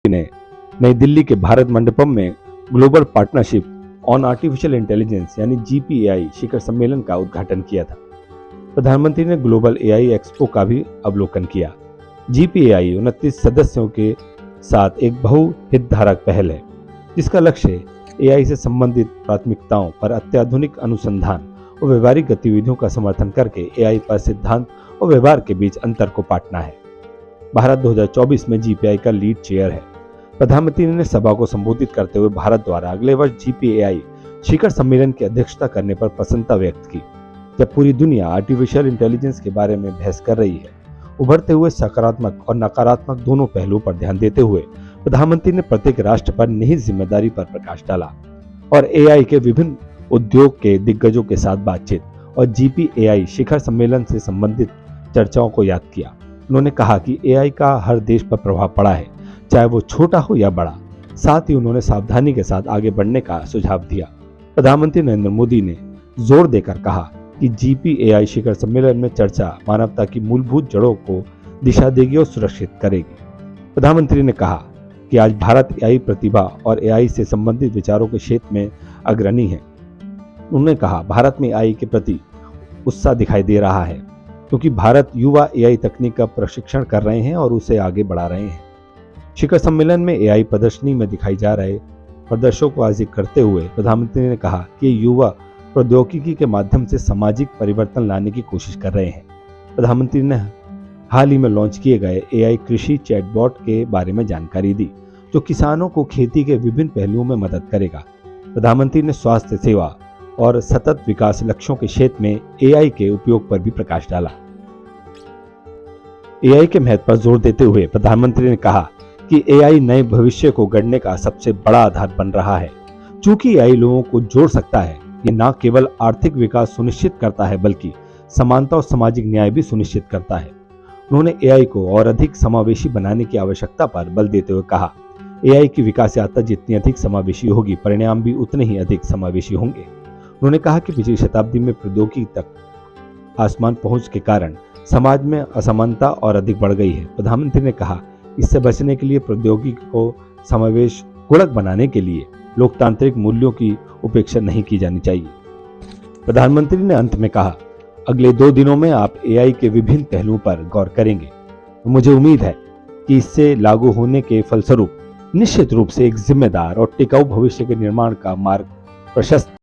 ने नई दिल्ली के भारत मंडपम में global partnership on artificial intelligence यानी GPAI शिखर सम्मेलन का उद्घाटन किया था। प्रधानमंत्री ने ग्लोबल AI एक्सपो का भी अवलोकन किया। GPAI 29 सदस्यों के साथ एक बहुहितधारक पहल है जिसका लक्ष्य AI से संबंधित प्राथमिकताओं पर अत्याधुनिक अनुसंधान और व्यवहारिक गतिविधियों का समर्थन करके AI पर सिद्धांत और व्यवहार के बीच अंतर को पाटना है। भारत 2024 में GPAI का लीड चेयर है। प्रधानमंत्री ने सभा को संबोधित करते हुए भारत द्वारा अगले वर्ष GPAI शिखर सम्मेलन की अध्यक्षता करने पर प्रसन्नता व्यक्त की। जब पूरी दुनिया आर्टिफिशियल इंटेलिजेंस के बारे में बहस कर रही है, उभरते हुए सकारात्मक और नकारात्मक दोनों पहलुओं पर ध्यान देते हुए प्रधानमंत्री ने प्रत्येक राष्ट्र पर निहित जिम्मेदारी पर प्रकाश डाला और AI के विभिन्न उद्योग के दिग्गजों के साथ बातचीत और GPAI शिखर सम्मेलन से संबंधित चर्चाओं को याद किया। उन्होंने कहा कि AI का हर देश पर प्रभाव पड़ा है, चाहे वो छोटा हो या बड़ा। साथ ही उन्होंने सावधानी के साथ आगे बढ़ने का सुझाव दिया। प्रधानमंत्री नरेंद्र मोदी ने जोर देकर कहा कि GPAI शिखर सम्मेलन में चर्चा मानवता की मूलभूत जड़ों को दिशा देगी और सुरक्षित करेगी। प्रधानमंत्री ने कहा कि आज भारत AI प्रतिभा और AI से संबंधित विचारों के क्षेत्र में अग्रणी है। उन्होंने कहा भारत में AI के प्रति उत्साह दिखाई दे रहा है क्योंकि भारत युवा AI तकनीक का प्रशिक्षण कर रहे हैं और उसे आगे बढ़ा रहे हैं। शिखर सम्मेलन में AI प्रदर्शनी में दिखाई जा रहे प्रदर्शनों को जिक्र करते हुए प्रधानमंत्री ने कहा कि युवा प्रौद्योगिकी के माध्यम से सामाजिक परिवर्तन लाने की कोशिश कर रहे हैं। प्रधानमंत्री ने हाल ही में लॉन्च किए गए AI कृषि चैटबॉट के बारे में जानकारी दी जो किसानों को खेती के विभिन्न पहलुओं में मदद करेगा। प्रधानमंत्री ने स्वास्थ्य सेवा और सतत विकास लक्ष्यों के क्षेत्र में AI के उपयोग पर भी प्रकाश डाला। AI के महत्व पर जोर देते हुए प्रधानमंत्री ने कहा कि AI नए भविष्य को गढ़ने का सबसे बड़ा आधार बन रहा है। चूंकि AI लोगों को जोड़ सकता है, ये न केवल आर्थिक विकास सुनिश्चित करता है बल्कि समानता और सामाजिक न्याय भी सुनिश्चित करता है। उन्होंने AI को और अधिक समावेशी बनाने की आवश्यकता पर बल देते हुए कहा, AI की विकास यात्रा जितनी अधिक समावेशी होगी, परिणाम भी उतने ही अधिक समावेशी होंगे। उन्होंने कहा कि पिछली शताब्दी में प्रौद्योगिकी तक आसमान पहुंच के कारण समाज में असमानता और अधिक बढ़ गई है। प्रधानमंत्री ने कहा, इससे बचने के लिए प्रौद्योगिकी को समावेश गुणक बनाने के लिए लोकतांत्रिक मूल्यों की उपेक्षा नहीं की जानी चाहिए। प्रधानमंत्री ने अंत में कहा, अगले 2 दिनों में आप AI के विभिन्न पहलुओं पर गौर करेंगे। मुझे उम्मीद है कि इससे लागू होने के फलस्वरूप निश्चित रूप से एक जिम्मेदार और टिकाऊ भविष्य के निर्माण का मार्ग प्रशस्त